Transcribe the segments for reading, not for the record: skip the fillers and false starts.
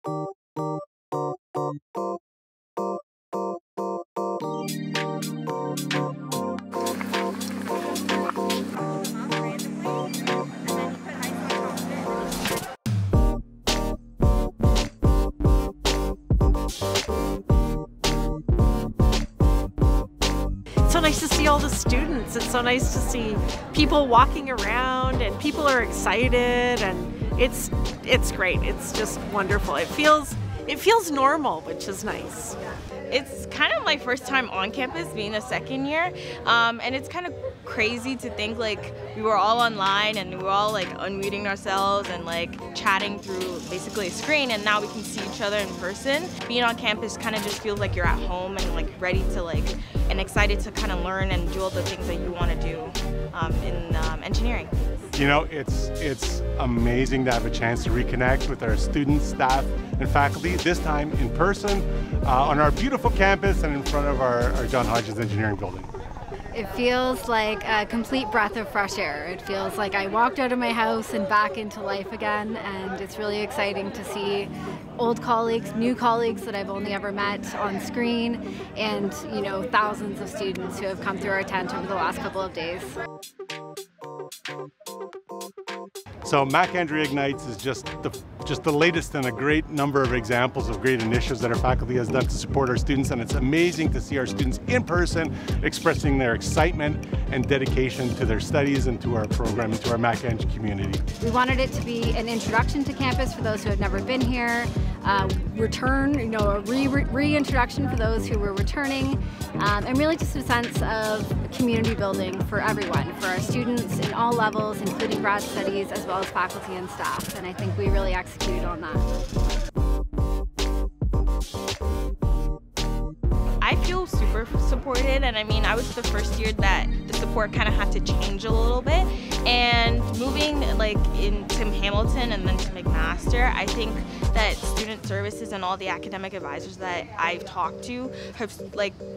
It's so nice to see all the students. It's so nice to see people walking around and people are excited, and it's great. It's just wonderful. It feels normal, which is nice. It's kind of my first time on campus, being a second year, and it's kind of crazy to think like we were all online and we were all like unmuting ourselves and like chatting through basically a screen, and now we can see each other in person. Being on campus kind of just feels like you're at home and like ready to and excited to kind of learn and do all the things that you want to do in engineering. You know, it's amazing to have a chance to reconnect with our students, staff, and faculty, this time in person on our beautiful campus and in front of our John Hodgins Engineering Building. It feels like a complete breath of fresh air. It feels like I walked out of my house and back into life again, and it's really exciting to see old colleagues, new colleagues that I've only ever met on screen, and thousands of students who have come through our tent over the last couple of days. So MacEng Reignites is just the latest in a great number of examples of great initiatives that our faculty has done to support our students, and it's amazing to see our students in person expressing their excitement and dedication to their studies and to our program and to our MacEng community. We wanted it to be an introduction to campus for those who had never been here, a reintroduction for those who were returning, and really just a sense of community building for everyone, for our students in all levels, including grad studies, as well as faculty and staff, and I think we really executed on that. I feel super supported, and I mean, I was the first year that the support kind of had to change a little bit, and moving into Hamilton and then to McMaster, I think that student services and all the academic advisors that I've talked to have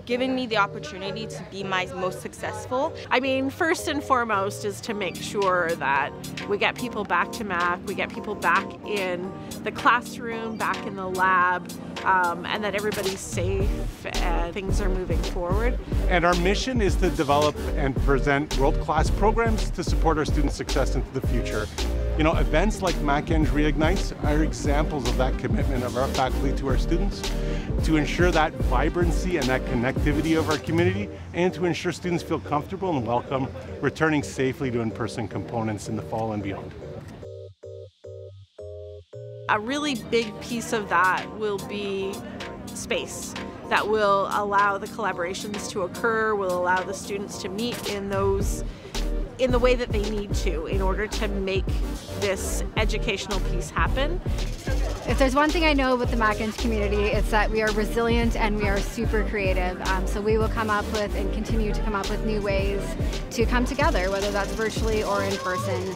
given me the opportunity to be my most successful. I mean, first and foremost is to make sure that we get people back to Mac, we get people back in the classroom, back in the lab, and that everybody's safe and things are moving forward. And our mission is to develop and present world-class programs to support our students' success into the future. You know, events like MacEng Reignites are examples of that commitment of our faculty to our students, to ensure that vibrancy and that connectivity of our community, and to ensure students feel comfortable and welcome, returning safely to in-person components in the fall and beyond. A really big piece of that will be space that will allow the collaborations to occur, will allow the students to meet in the way that they need to in order to make this educational piece happen. If there's one thing I know about the MacEng community, it's that we are resilient and we are super creative. So we will come up with and continue to come up with new ways to come together, whether that's virtually or in person.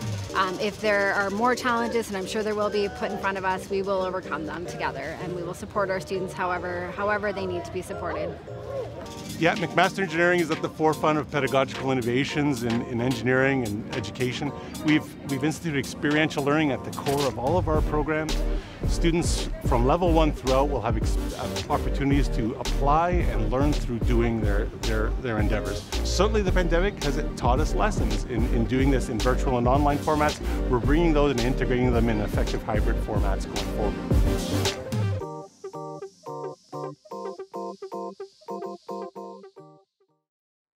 If there are more challenges, and I'm sure there will be, put in front of us, we will overcome them together, and we will support our students however they need to be supported. Yeah, McMaster Engineering is at the forefront of pedagogical innovations in engineering and education. We've instituted experiential learning at the core of all of our programs. Students from level 1 throughout will have opportunities to apply and learn through doing their endeavors. Certainly the pandemic has taught us lessons in doing this in virtual and online formats. We're bringing those and integrating them in effective hybrid formats going forward.